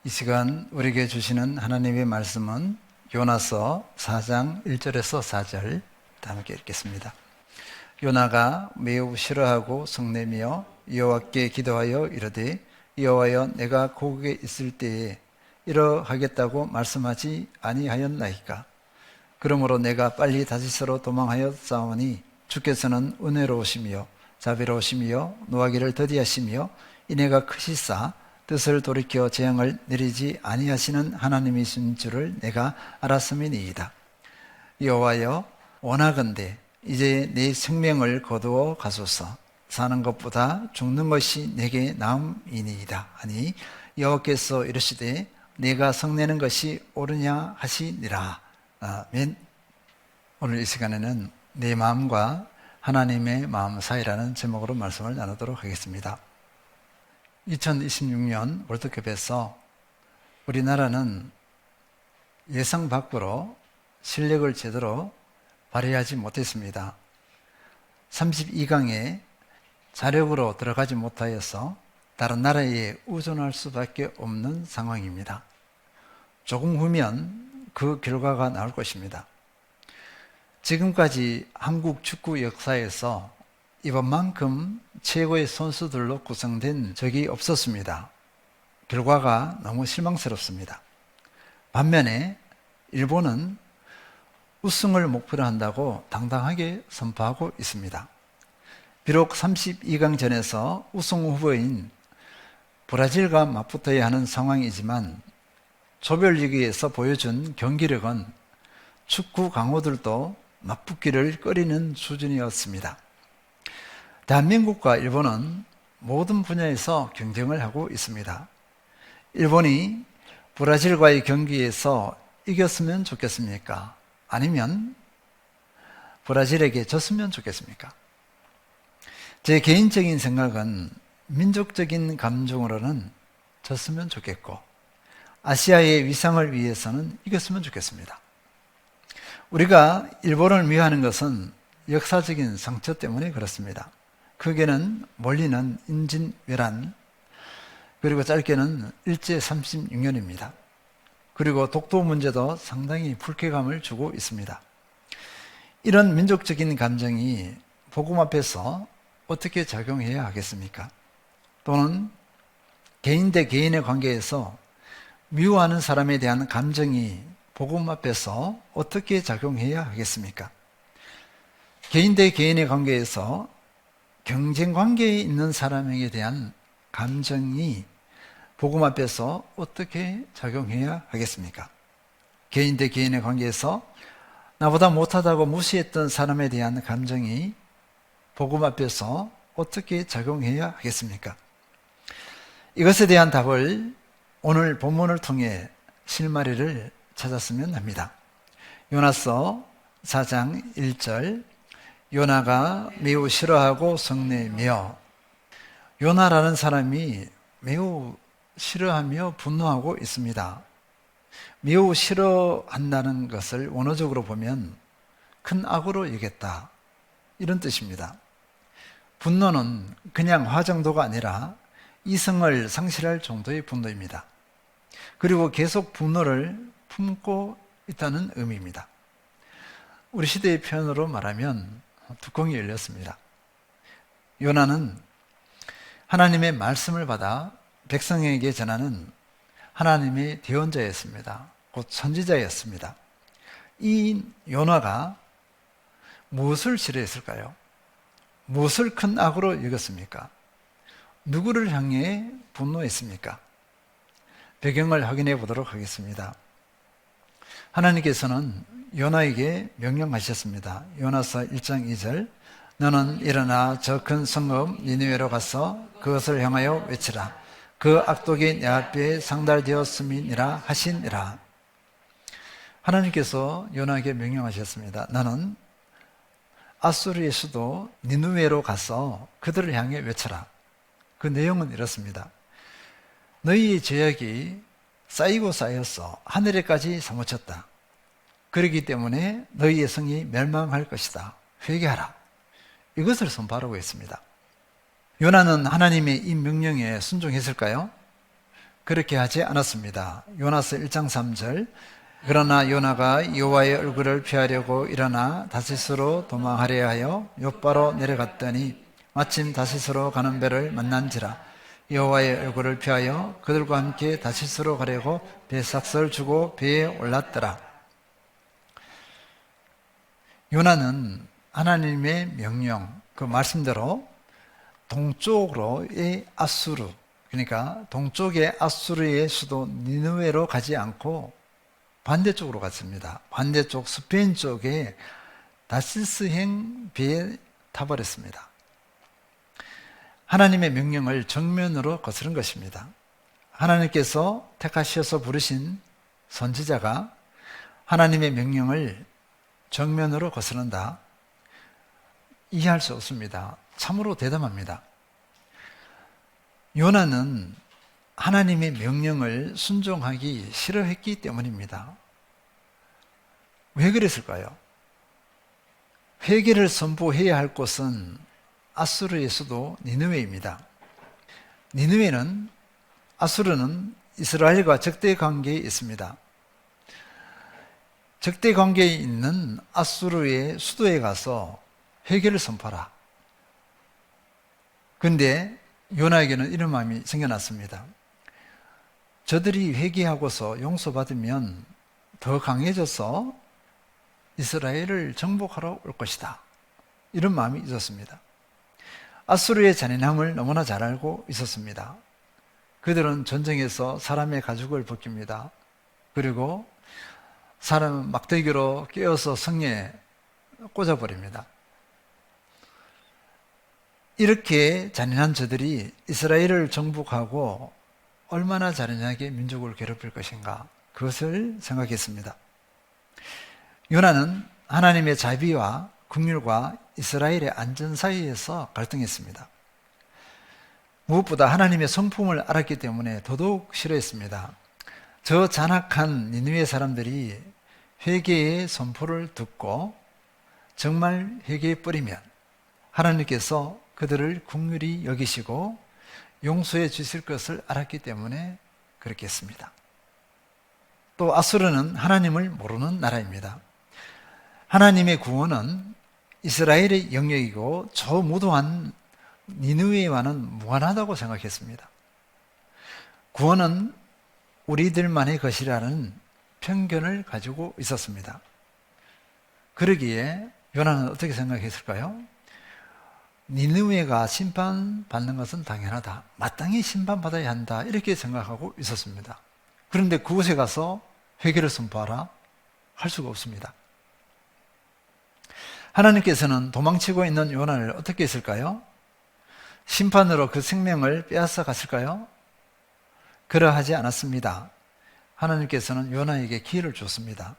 이 시간 우리에게 주시는 하나님의 말씀은 요나서 4장 1절에서 4절 함께 읽겠습니다. 요나가 매우 싫어하고 성내며 여호와께 기도하여 이르되 여호와여 내가 고국에 있을 때에 이러하겠다고 말씀하지 아니하였나이까. 그러므로 내가 빨리 다시스로 도망하였사오니 주께서는 은혜로우시며 자비로우시며 노하기를 더디하시며 인애가 크시사 뜻을 돌이켜 재앙을 내리지 아니하시는 하나님이신 줄을 내가 알았음이니이다. 여호와여 원하건대 이제 내 생명을 거두어 가소서. 사는 것보다 죽는 것이 내게 나음이니이다 하니 여호와께서 이르시되 내가 성내는 것이 옳으냐 하시니라. 아멘. 오늘 이 시간에는 내 마음과 하나님의 마음 사이라는 제목으로 말씀을 나누도록 하겠습니다. 2026년 월드컵에서 우리나라는 예상 밖으로 실력을 제대로 발휘하지 못했습니다. 32강에 자력으로 들어가지 못하여서 다른 나라에 의존할 수밖에 없는 상황입니다. 조금 후면 그 결과가 나올 것입니다. 지금까지 한국 축구 역사에서 이번만큼 최고의 선수들로 구성된 적이 없었습니다. 결과가 너무 실망스럽습니다. 반면에 일본은 우승을 목표로 한다고 당당하게 선포하고 있습니다. 비록 32강전에서 우승 후보인 브라질과 맞붙어야 하는 상황이지만 조별리그에서 보여준 경기력은 축구 강호들도 맞붙기를 꺼리는 수준이었습니다. 대한민국과 일본은 모든 분야에서 경쟁을 하고 있습니다. 일본이 브라질과의 경기에서 이겼으면 좋겠습니까? 아니면 브라질에게 졌으면 좋겠습니까? 제 개인적인 생각은 민족적인 감정으로는 졌으면 좋겠고 아시아의 위상을 위해서는 이겼으면 좋겠습니다. 우리가 일본을 미워하는 것은 역사적인 상처 때문에 그렇습니다. 크게는 멀리는 임진왜란, 그리고 짧게는 일제 36년입니다. 그리고 독도 문제도 상당히 불쾌감을 주고 있습니다. 이런 민족적인 감정이 복음 앞에서 어떻게 작용해야 하겠습니까? 또는 개인 대 개인의 관계에서 미워하는 사람에 대한 감정이 복음 앞에서 어떻게 작용해야 하겠습니까? 개인 대 개인의 관계에서 경쟁 관계에 있는 사람에게 대한 감정이 복음 앞에서 어떻게 작용해야 하겠습니까? 개인 대 개인의 관계에서 나보다 못하다고 무시했던 사람에 대한 감정이 복음 앞에서 어떻게 작용해야 하겠습니까? 이것에 대한 답을 오늘 본문을 통해 실마리를 찾았으면 합니다. 요나서 4장 1절 요나가 매우 싫어하고 성내며. 요나라는 사람이 매우 싫어하며 분노하고 있습니다. 매우 싫어한다는 것을 원어적으로 보면 큰 악으로 여겼다, 이런 뜻입니다. 분노는 그냥 화 정도가 아니라 이성을 상실할 정도의 분노입니다. 그리고 계속 분노를 품고 있다는 의미입니다. 우리 시대의 표현으로 말하면 뚜껑이 열렸습니다. 요나는 하나님의 말씀을 받아 백성에게 전하는 하나님의 대언자였습니다. 곧 선지자였습니다. 이 요나가 무엇을 싫어했을까요? 무엇을 큰 악으로 여겼습니까? 누구를 향해 분노했습니까? 배경을 확인해 보도록 하겠습니다. 하나님께서는 요나에게 명령하셨습니다. 요나서 1장 2절 너는 일어나 저 큰 성읍 니느웨로 가서 그것을 향하여 외치라. 그 악독이 내 앞에 상달되었음이니라 하시니라. 하나님께서 요나에게 명령하셨습니다. 너는 아수르의 수도 니느웨로 가서 그들을 향해 외쳐라. 그 내용은 이렇습니다. 너희의 죄악이 쌓이고 쌓여서 하늘에까지 사무쳤다. 그렇기 때문에 너희의 성이 멸망할 것이다. 회개하라. 이것을 선포하라고 했습니다. 요나는 하나님의 이 명령에 순종했을까요? 그렇게 하지 않았습니다. 요나서 1장 3절. 그러나 요나가 여호와의 얼굴을 피하려고 일어나 다시스로 도망하려 하여 욥바로 내려갔더니 마침 다시스로 가는 배를 만난지라. 여호와의 얼굴을 피하여 그들과 함께 다시스로 가려고 배삭을 주고 배에 올랐더라. 요나는 하나님의 명령, 그 말씀대로 동쪽으로의 아수르, 그러니까 동쪽의 아수르의 수도 니느웨로 가지 않고 반대쪽으로 갔습니다. 반대쪽 스페인 쪽에 다시스행 배에 타버렸습니다. 하나님의 명령을 정면으로 거스른 것입니다. 하나님께서 택하셔서 부르신 선지자가 하나님의 명령을 정면으로 거스른다. 이해할 수 없습니다. 참으로 대담합니다. 요나는 하나님의 명령을 순종하기 싫어했기 때문입니다. 왜 그랬을까요? 회개를 선포해야 할 곳은 아수르의 수도 니느웨입니다. 니느웨는, 아수르는 이스라엘과 적대 관계에 있습니다. 적대 관계에 있는 아수르의 수도에 가서 회개를 선포하라. 그런데 요나에게는 이런 마음이 생겨났습니다. 저들이 회개하고서 용서받으면 더 강해져서 이스라엘을 정복하러 올 것이다. 이런 마음이 있었습니다. 아수르의 잔인함을 너무나 잘 알고 있었습니다. 그들은 전쟁에서 사람의 가죽을 벗깁니다. 그리고 사람은 막대기로 꿰어서 성에 꽂아버립니다. 이렇게 잔인한 저들이 이스라엘을 정복하고 얼마나 잔인하게 민족을 괴롭힐 것인가, 그것을 생각했습니다. 요나는 하나님의 자비와 긍휼과 이스라엘의 안전 사이에서 갈등했습니다. 무엇보다 하나님의 성품을 알았기 때문에 더더욱 싫어했습니다. 저 잔악한 니느웨 사람들이 회개의 선포를 듣고 정말 회개해 버리면 하나님께서 그들을 긍휼히 여기시고 용서해 주실 것을 알았기 때문에 그렇게 했습니다. 또 아수르는 하나님을 모르는 나라입니다. 하나님의 구원은 이스라엘의 영역이고 저 무도한 니느웨와는 무관하다고 생각했습니다. 구원은 우리들만의 것이라는 편견을 가지고 있었습니다. 그러기에 요나는 어떻게 생각했을까요? 니느웨가 심판받는 것은 당연하다. 마땅히 심판받아야 한다. 이렇게 생각하고 있었습니다. 그런데 그곳에 가서 회개를 선포하라 할 수가 없습니다. 하나님께서는 도망치고 있는 요나를 어떻게 했을까요? 심판으로 그 생명을 빼앗아 갔을까요? 그러하지 않았습니다. 하나님께서는 요나에게 기회를 줬습니다.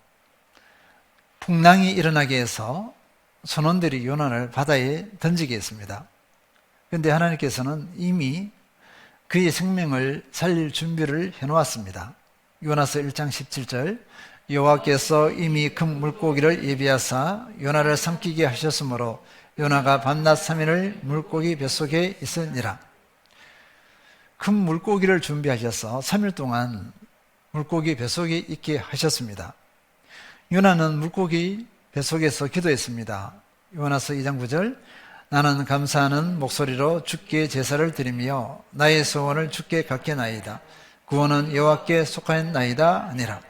풍랑이 일어나게 해서 선원들이 요나를 바다에 던지게 했습니다. 그런데 하나님께서는 이미 그의 생명을 살릴 준비를 해놓았습니다. 요나서 1장 17절. 여호와께서 이미 큰 물고기를 예비하사 요나를 삼키게 하셨으므로 요나가 밤낮 3일을 물고기 뱃속에 있으니라. 큰 물고기를 준비하셔서 3일 동안 물고기 뱃속에 있게 하셨습니다. 요나는 물고기 뱃속에서 기도했습니다. 요나서 2장 9절. 나는 감사하는 목소리로 주께 제사를 드리며 나의 소원을 주께 갖게나이다. 구원은 여호와께 속하였나이다 아니라.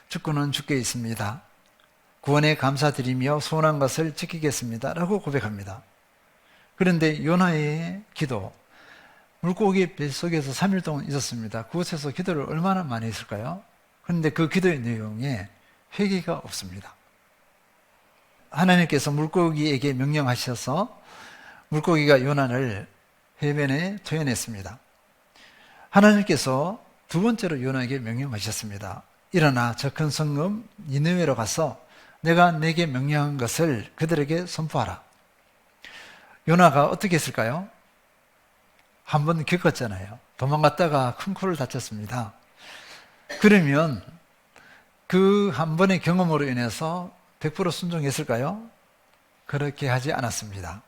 주권은 주께 있습니다. 구원에 감사드리며 소원한 것을 지키겠습니다 라고 고백합니다. 그런데 요나의 기도, 물고기 뱃속에서 3일 동안 있었습니다. 그곳에서 기도를 얼마나 많이 했을까요? 그런데 그 기도의 내용에 회개가 없습니다. 하나님께서 물고기에게 명령하셔서 물고기가 요나를 해변에 토해냈습니다. 하나님께서 두 번째로 요나에게 명령하셨습니다. 일어나 저 큰 성읍 니느웨로 가서 내가 내게 명령한 것을 그들에게 선포하라. 요나가 어떻게 했을까요? 한 번 겪었잖아요. 도망갔다가 큰 코를 다쳤습니다. 그러면 그 한 번의 경험으로 인해서 100% 순종했을까요? 그렇게 하지 않았습니다.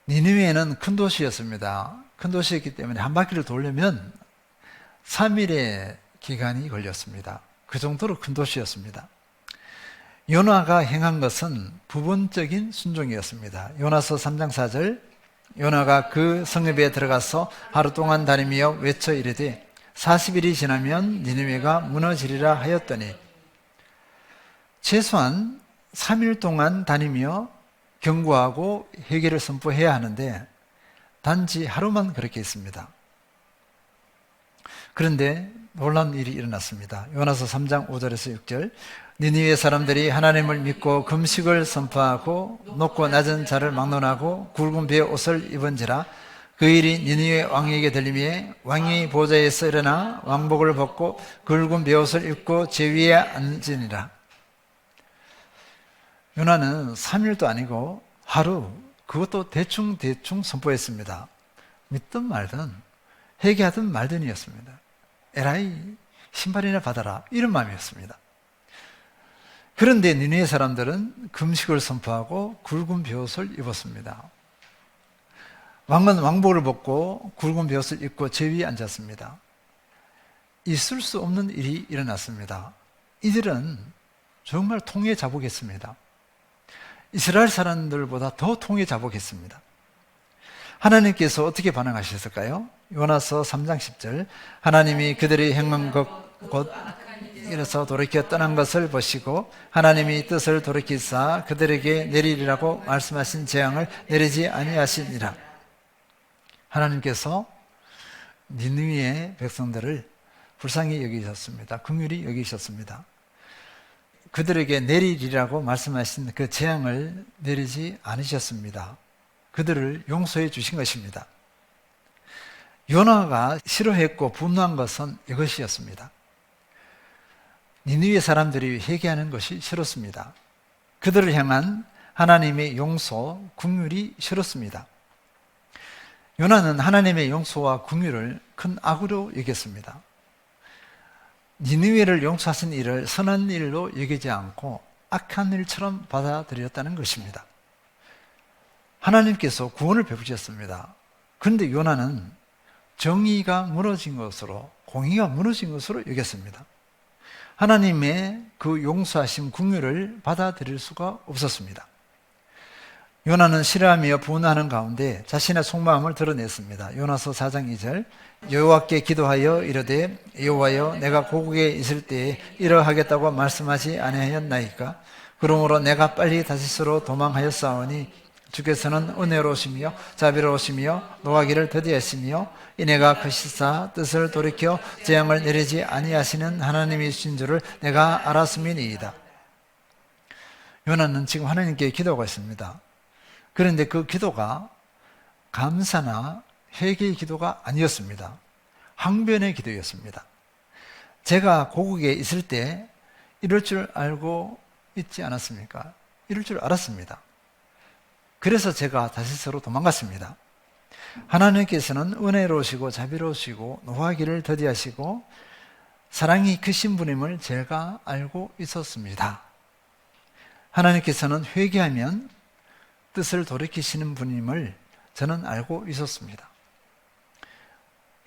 니느웨는 큰 도시였습니다. 큰 도시였기 때문에 한 바퀴를 돌려면 3일의 기간이 걸렸습니다. 그 정도로 큰 도시였습니다. 요나가 행한 것은 부분적인 순종이었습니다. 요나서 3장 4절, 요나가 그 성읍에 들어가서 하루 동안 다니며 외쳐 이르되 40일이 지나면 니느웨가 무너지리라 하였더니, 최소한 3일 동안 다니며 경고하고 회개를 선포해야 하는데 단지 하루만 그렇게 했습니다. 그런데 놀라운 일이 일어났습니다. 요나서 3장 5절에서 6절, 니느웨 사람들이 하나님을 믿고 금식을 선포하고 높고 낮은 자를 막론하고 굵은 배의 옷을 입은지라. 그 일이 니느웨 왕에게 들리매 왕이 보좌에서 일어나 왕복을 벗고 굵은 배옷을 입고 제 위에 앉으니라. 요나는 3일도 아니고 하루, 그것도 대충 선포했습니다. 믿든 말든 회개하든 말든이었습니다. 에라이 신발이나 받아라, 이런 마음이었습니다. 그런데 니느웨 사람들은 금식을 선포하고 굵은 베옷을 입었습니다. 왕은 왕복을 벗고 굵은 베옷을 입고 제 위에 앉았습니다. 있을 수 없는 일이 일어났습니다. 이들은 정말 통에 자복했습니다. 이스라엘 사람들보다 더 통에 자복했습니다. 하나님께서 어떻게 반응하셨을까요? 요나서 3장 10절, 하나님이 그들이 행한 것 곧 이래서 돌이켜 떠난 것을 보시고 하나님이 뜻을 돌이키사 그들에게 내리리라고 말씀하신 재앙을 내리지 아니하시니라. 하나님께서 니느웨의 백성들을 불쌍히 여기셨습니다. 긍휼히 여기셨습니다. 그들에게 내리리라고 말씀하신 그 재앙을 내리지 않으셨습니다. 그들을 용서해 주신 것입니다. 요나가 싫어했고 분노한 것은 이것이었습니다. 니느웨 사람들이 회개하는 것이 싫었습니다. 그들을 향한 하나님의 용서, 긍휼이 싫었습니다. 요나는 하나님의 용서와 긍휼을 큰 악으로 여겼습니다. 니느웨를 용서하신 일을 선한 일로 여기지 않고 악한 일처럼 받아들였다는 것입니다. 하나님께서 구원을 베푸셨습니다. 그런데 요나는 정의가 무너진 것으로, 공의가 무너진 것으로 여겼습니다. 하나님의 그 용서하심, 긍휼을 받아들일 수가 없었습니다. 요나는 싫어하며 분노하는 가운데 자신의 속마음을 드러냈습니다. 요나서 4장 2절, 여호와께 기도하여 이르되 여호와여, 내가 고국에 있을 때에 이러하겠다고 말씀하지 아니하였나이까? 그러므로 내가 빨리 다시스로 도망하였사오니 주께서는 은혜로우시며 자비로우시며 노하기를 더디하시며 이내가 크시사 뜻을 돌이켜 재앙을 내리지 아니하시는 하나님이신 줄을 내가 알았음이니이다. 요나는 지금 하나님께 기도하고 있습니다. 그런데 그 기도가 감사나 회개의 기도가 아니었습니다. 항변의 기도였습니다. 제가 고국에 있을 때 이럴 줄 알고 있지 않았습니까? 이럴 줄 알았습니다. 그래서 제가 다시스로 도망갔습니다. 하나님께서는 은혜로우시고 자비로우시고 노하기를 더디하시고 사랑이 크신 분임을 제가 알고 있었습니다. 하나님께서는 회개하면 뜻을 돌이키시는 분임을 저는 알고 있었습니다.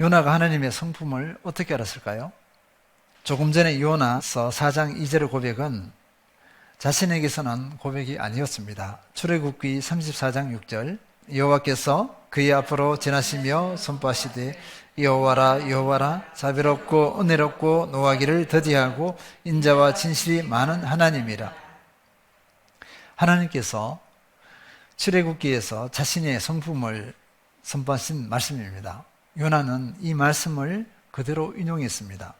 요나가 하나님의 성품을 어떻게 알았을까요? 조금 전에 요나서 4장 2절의 고백은 자신에게서 난 고백이 아니었습니다. 출애굽기 34장 6절, 여호와께서 그의 앞으로 지나시며 선포하시되 여호와라 여호와라, 자비롭고 은혜롭고 노하기를 더디하고 인자와 진실이 많은 하나님이라. 하나님께서 출애굽기에서 자신의 성품을 선포하신 말씀입니다. 요나는 이 말씀을 그대로 인용했습니다.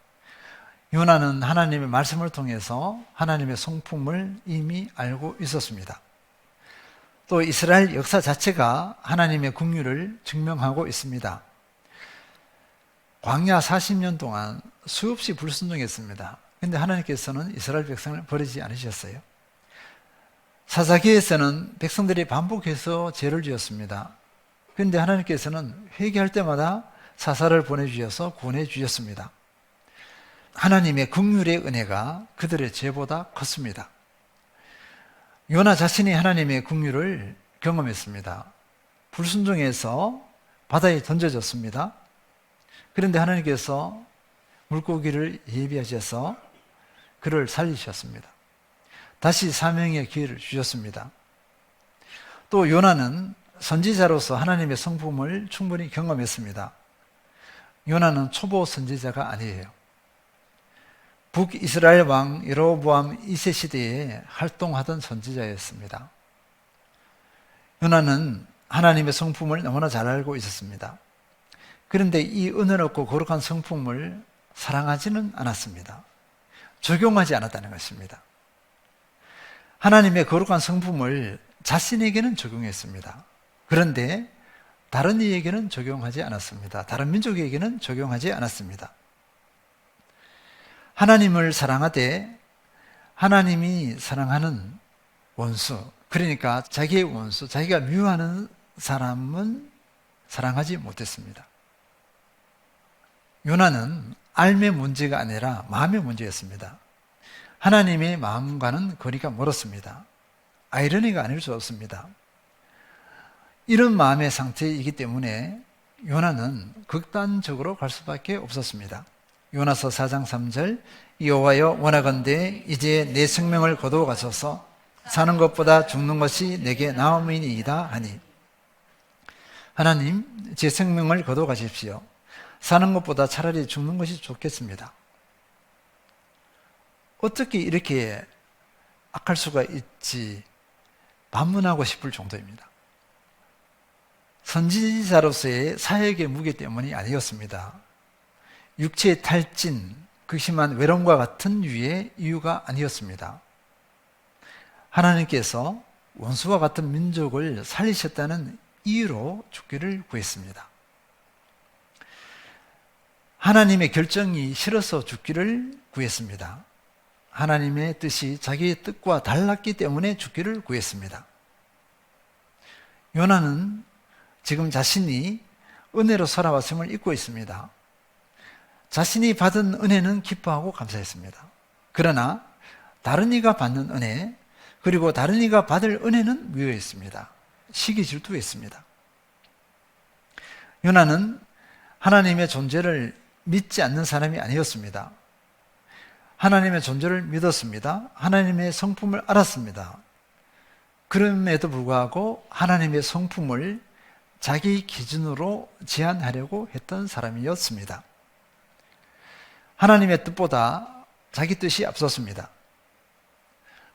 요나는 하나님의 말씀을 통해서 하나님의 성품을 이미 알고 있었습니다. 또 이스라엘 역사 자체가 하나님의 긍휼을 증명하고 있습니다. 광야 40년 동안 수없이 불순종했습니다. 그런데 하나님께서는 이스라엘 백성을 버리지 않으셨어요. 사사기에서는 백성들이 반복해서 죄를 지었습니다. 그런데 하나님께서는 회개할 때마다 사사를 보내주셔서 구원해 주셨습니다. 하나님의 긍휼의 은혜가 그들의 죄보다 컸습니다. 요나 자신이 하나님의 긍휼을 경험했습니다. 불순종해서 바다에 던져졌습니다. 그런데 하나님께서 물고기를 예비하셔서 그를 살리셨습니다. 다시 사명의 기회를 주셨습니다. 또 요나는 선지자로서 하나님의 성품을 충분히 경험했습니다. 요나는 초보 선지자가 아니에요. 북이스라엘 왕 여로보암 2세 시대에 활동하던 선지자였습니다. 요나는 하나님의 성품을 너무나 잘 알고 있었습니다. 그런데 이 은혜롭고 거룩한 성품을 사랑하지는 않았습니다. 적용하지 않았다는 것입니다. 하나님의 거룩한 성품을 자신에게는 적용했습니다. 그런데 다른 이에게는 적용하지 않았습니다. 다른 민족에게는 적용하지 않았습니다. 하나님을 사랑하되 하나님이 사랑하는 원수, 그러니까 자기의 원수, 자기가 미워하는 사람은 사랑하지 못했습니다. 요나는 알의 문제가 아니라 마음의 문제였습니다. 하나님의 마음과는 거리가 멀었습니다. 아이러니가 아닐 수 없습니다. 이런 마음의 상태이기 때문에 요나는 극단적으로 갈 수밖에 없었습니다. 요나서 4장 3절, 여호와여 원하건대 이제 내 생명을 거두어 가소서. 사는 것보다 죽는 것이 내게 나음이니이다 하니. 하나님, 제 생명을 거두어 가십시오. 사는 것보다 차라리 죽는 것이 좋겠습니다. 어떻게 이렇게 악할 수가 있지 반문하고 싶을 정도입니다. 선지자로서의 사역의 무게 때문이 아니었습니다. 육체의 탈진, 극심한 외로움과 같은 유의 이유가 아니었습니다. 하나님께서 원수와 같은 민족을 살리셨다는 이유로 죽기를 구했습니다. 하나님의 결정이 싫어서 죽기를 구했습니다. 하나님의 뜻이 자기의 뜻과 달랐기 때문에 죽기를 구했습니다. 요나는 지금 자신이 은혜로 살아왔음을 잊고 있습니다. 자신이 받은 은혜는 기뻐하고 감사했습니다. 그러나 다른 이가 받는 은혜, 그리고 다른 이가 받을 은혜는 미워했습니다. 시기 질투했습니다. 요나는 하나님의 존재를 믿지 않는 사람이 아니었습니다. 하나님의 존재를 믿었습니다. 하나님의 성품을 알았습니다. 그럼에도 불구하고 하나님의 성품을 자기 기준으로 제한하려고 했던 사람이었습니다. 하나님의 뜻보다 자기 뜻이 앞섰습니다.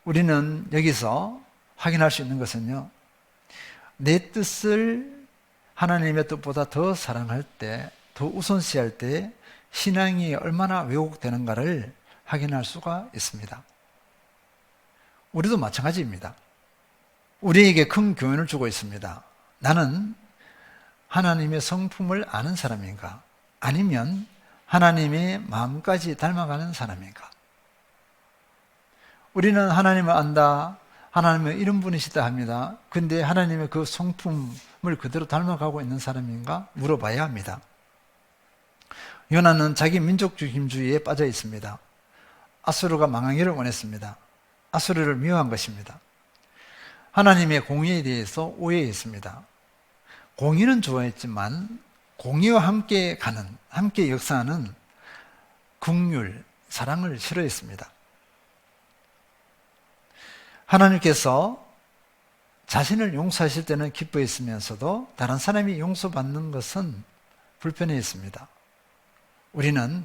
우리는 여기서 확인할 수 있는 것은요, 내 뜻을 하나님의 뜻보다 더 사랑할 때, 더 우선시할 때 신앙이 얼마나 왜곡되는가를 확인할 수가 있습니다. 우리도 마찬가지입니다. 우리에게 큰 교훈을 주고 있습니다. 나는 하나님의 성품을 아는 사람인가? 아니면 하나님의 마음까지 닮아가는 사람인가? 우리는 하나님을 안다, 하나님은 이런 분이시다 합니다. 근데 하나님의 그 성품을 그대로 닮아가고 있는 사람인가? 물어봐야 합니다. 요나는 자기 민족주의에 빠져 있습니다. 아수르가 망하기를 원했습니다. 아수르를 미워한 것입니다. 하나님의 공의에 대해서 오해했습니다. 공의는 좋아했지만 공의와 함께 가는, 함께 역사하는 긍휼, 사랑을 싫어했습니다. 하나님께서 자신을 용서하실 때는 기뻐했으면서도 다른 사람이 용서받는 것은 불편해했습니다. 우리는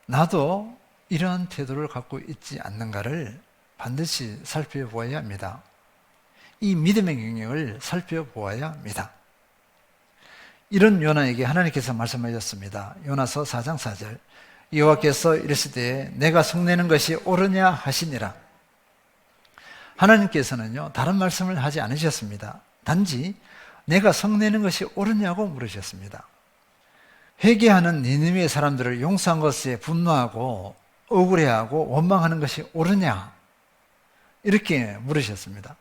나도 이러한 태도를 갖고 있지 않는가를 반드시 살펴보아야 합니다. 이 믿음의 영역을 살펴보아야 합니다. 이런 요나에게 하나님께서 말씀하셨습니다. 요나서 4장 4절, 여호와께서 이르시되 내가 성내는 것이 옳으냐 하시니라. 하나님께서는요, 다른 말씀을 하지 않으셨습니다. 단지 내가 성내는 것이 옳으냐고 물으셨습니다. 회개하는 니느웨 사람들을 용서한 것에 분노하고 억울해하고 원망하는 것이 옳으냐, 이렇게 물으셨습니다.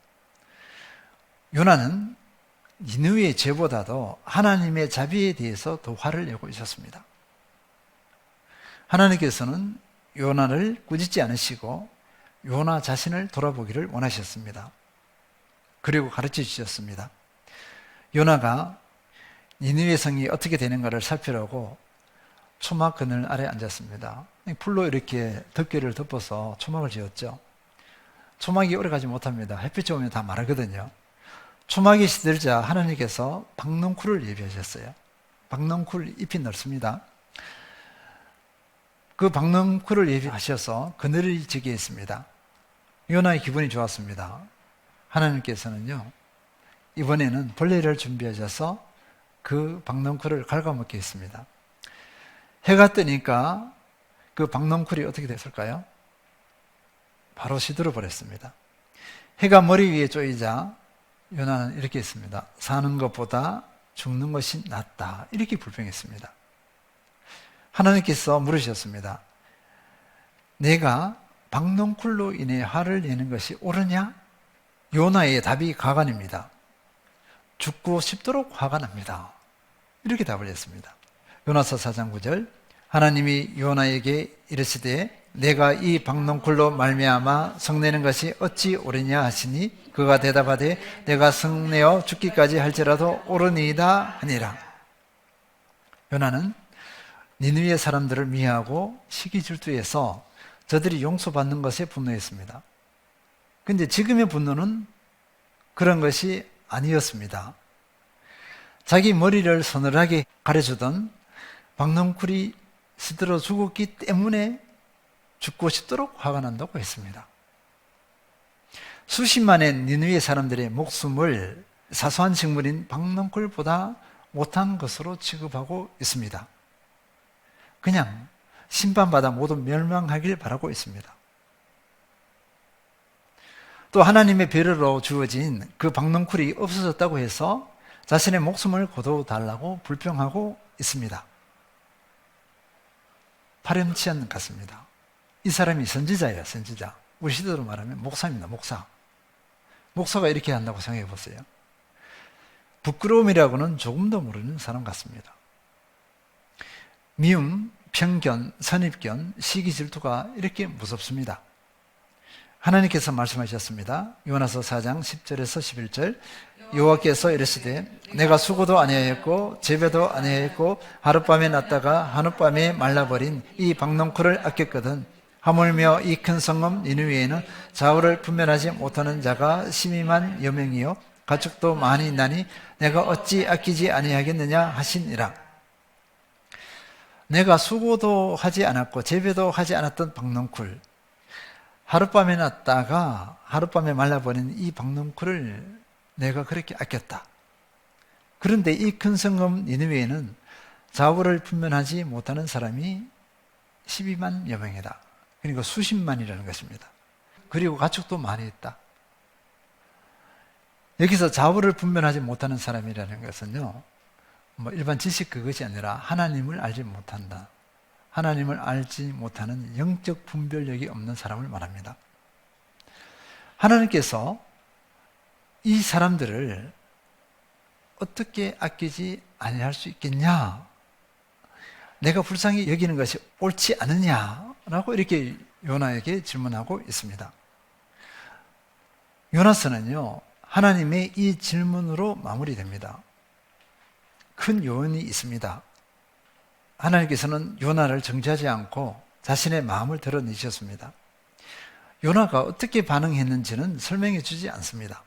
요나는 니느웨의 죄보다도 하나님의 자비에 대해서 더 화를 내고 있었습니다. 하나님께서는 요나를 꾸짖지 않으시고 요나 자신을 돌아보기를 원하셨습니다. 그리고 가르쳐 주셨습니다. 요나가 니느웨 성이 어떻게 되는가를 살피려고 초막 그늘 아래 앉았습니다. 풀로 이렇게 덮개를 덮어서 초막을 지었죠. 초막이 오래가지 못합니다. 햇빛이 오면 다 마르거든요. 초막이 시들자 하나님께서 박넝쿨을 예비하셨어요. 박넝쿨 잎이 넓습니다. 그 박넝쿨을 예비하셔서 그늘을 지게 했습니다. 요나의 기분이 좋았습니다. 하나님께서는요, 이번에는 벌레를 준비하셔서 그 박넝쿨을 갉아먹게 했습니다. 해가 뜨니까 그 박넝쿨이 어떻게 됐을까요? 바로 시들어 버렸습니다. 해가 머리 위에 쪼이자 요나는 이렇게 했습니다. 사는 것보다 죽는 것이 낫다. 이렇게 불평했습니다. 하나님께서 물으셨습니다. 내가 박넝쿨로 인해 화를 내는 것이 옳으냐? 요나의 답이 가관입니다. 죽고 싶도록 화가 납니다. 이렇게 답을 했습니다. 요나서 4장 9절, 하나님이 요나에게 이르시되 내가 이 박넝쿨로 말미암아 성내는 것이 어찌 옳으냐 하시니 그가 대답하되 내가 성내어 죽기까지 할지라도 옳으니이다 하니라. 요나는 니느웨 사람들을 미워하고 시기 질투해서 저들이 용서받는 것에 분노했습니다. 그런데 지금의 분노는 그런 것이 아니었습니다. 자기 머리를 서늘하게 가려주던 박넝쿨이 시들어 죽었기 때문에 죽고 싶도록 화가 난다고 했습니다. 수십만의 니느웨 사람들의 목숨을 사소한 식물인 박넝쿨보다 못한 것으로 취급하고 있습니다. 그냥 심판받아 모두 멸망하길 바라고 있습니다. 또 하나님의 배려로 주어진 그 박넝쿨이 없어졌다고 해서 자신의 목숨을 거둬달라고 불평하고 있습니다. 파렴치한 같습니다. 이 사람이 선지자예요, 선지자. 우리 시대로 말하면 목사입니다, 목사. 목사가 이렇게 한다고 생각해 보세요. 부끄러움이라고는 조금도 모르는 사람 같습니다. 미움, 편견, 선입견, 시기 질투가 이렇게 무섭습니다. 하나님께서 말씀하셨습니다. 요나서 4장 10절에서 11절, 여호와께서 이르시되 내가 수고도 아니하였고 재배도 아니하였고 하룻밤에 났다가 하룻밤에 말라버린 이 박넝쿨을 아꼈거든. 하물며 이 큰 성읍 니느웨에는 좌우를 분별하지 못하는 자가 심히만 여명이요 가축도 많이 있나니 내가 어찌 아끼지 아니하겠느냐 하시니라. 내가 수고도 하지 않았고 재배도 하지 않았던 박넝쿨, 하룻밤에 났다가 하룻밤에 말라버린 이 박넝쿨을 내가 그렇게 아꼈다. 그런데 이 큰 성읍 니느웨에는 좌우를 분별하지 못하는 사람이 12만 여명이다. 그러니까 수십만이라는 것입니다. 그리고 가축도 많이 있다. 여기서 좌우를 분별하지 못하는 사람이라는 것은요, 일반 지식 그것이 아니라 하나님을 알지 못한다. 하나님을 알지 못하는 영적 분별력이 없는 사람을 말합니다. 하나님께서 이 사람들을 어떻게 아끼지 아니할 수 있겠냐? 내가 불쌍히 여기는 것이 옳지 않느냐라고 이렇게 요나에게 질문하고 있습니다. 요나서는요, 하나님의 이 질문으로 마무리됩니다. 큰 요인이 있습니다. 하나님께서는 요나를 정죄하지 않고 자신의 마음을 드러내셨습니다. 요나가 어떻게 반응했는지는 설명해 주지 않습니다.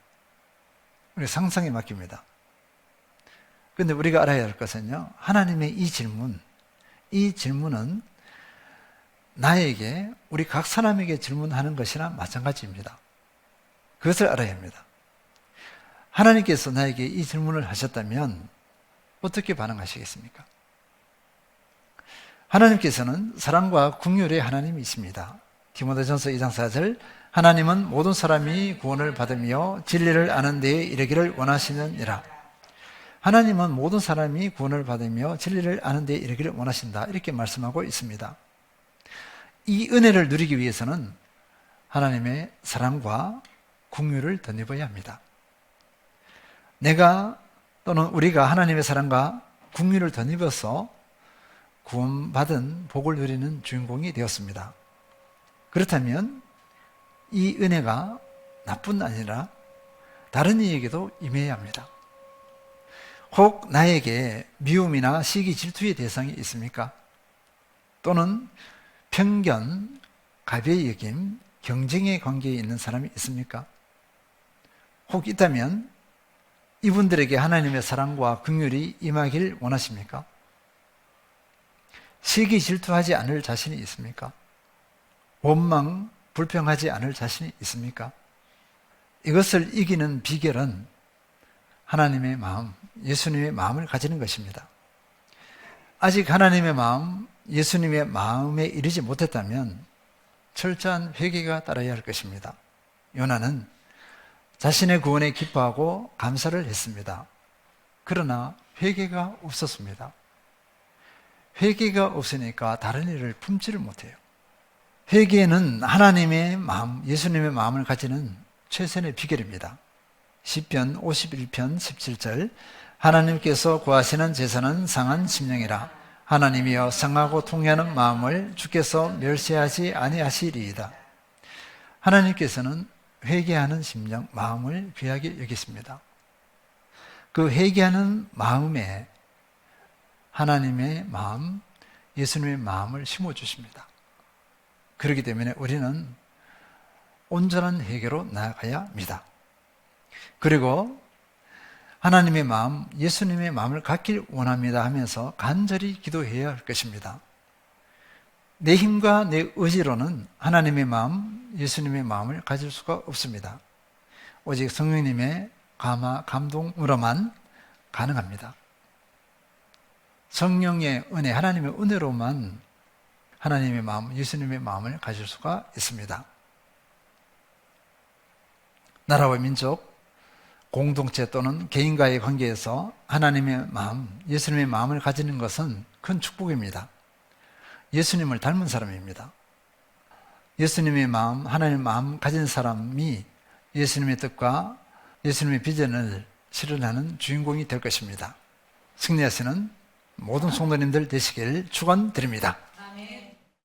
우리 상상에 맡깁니다. 그런데 우리가 알아야 할 것은요, 하나님의 이 질문은 나에게, 우리 각 사람에게 질문하는 것이나 마찬가지입니다. 그것을 알아야 합니다. 하나님께서 나에게 이 질문을 하셨다면 어떻게 반응하시겠습니까? 하나님께서는 사랑과 긍휼의 하나님이십니다. 디모데전서 2장 4절, 하나님은 모든 사람이 구원을 받으며 진리를 아는 데에 이르기를 원하시느니라. 하나님은 모든 사람이 구원을 받으며 진리를 아는 데에 이르기를 원하신다. 이렇게 말씀하고 있습니다. 이 은혜를 누리기 위해서는 하나님의 사랑과 긍휼을 덧입어야 합니다. 내가 또는 우리가 하나님의 사랑과 긍휼을 덧입어서 구원받은 복을 누리는 주인공이 되었습니다. 그렇다면 이 은혜가 나뿐 아니라 다른 이에게도 임해야 합니다. 혹 나에게 미움이나 시기 질투의 대상이 있습니까? 또는 편견, 가벼이 여김, 경쟁의 관계에 있는 사람이 있습니까? 혹 있다면 이분들에게 하나님의 사랑과 긍휼이 임하길 원하십니까? 시기 질투하지 않을 자신이 있습니까? 원망, 불평하지 않을 자신이 있습니까? 이것을 이기는 비결은 하나님의 마음, 예수님의 마음을 가지는 것입니다. 아직 하나님의 마음, 예수님의 마음에 이르지 못했다면 철저한 회개가 따라야 할 것입니다. 요나는 자신의 구원에 기뻐하고 감사를 했습니다. 그러나 회개가 없었습니다. 회개가 없으니까 다른 일을 품지를 못해요. 회개는 하나님의 마음, 예수님의 마음을 가지는 최선의 비결입니다. 시편 51편 17절 하나님께서 구하시는 제사는 상한 심령이라 하나님이여 상하고 통회하는 마음을 주께서 멸시하지 아니하시리이다. 하나님께서는 회개하는 심령, 마음을 귀하게 여기십니다. 그 회개하는 마음에 하나님의 마음, 예수님의 마음을 심어주십니다. 그렇기 때문에 우리는 온전한 회개로 나아가야 합니다. 그리고 하나님의 마음, 예수님의 마음을 갖길 원합니다 하면서 간절히 기도해야 할 것입니다. 내 힘과 내 의지로는 하나님의 마음, 예수님의 마음을 가질 수가 없습니다. 오직 성령님의 감동으로만 가능합니다. 성령의 은혜, 하나님의 은혜로만 하나님의 마음, 예수님의 마음을 가질 수가 있습니다. 나라와 민족, 공동체 또는 개인과의 관계에서 하나님의 마음, 예수님의 마음을 가지는 것은 큰 축복입니다. 예수님을 닮은 사람입니다. 예수님의 마음, 하나님의 마음 가진 사람이 예수님의 뜻과 예수님의 비전을 실현하는 주인공이 될 것입니다. 승리하시는 모든 성도님들 되시길 축원드립니다.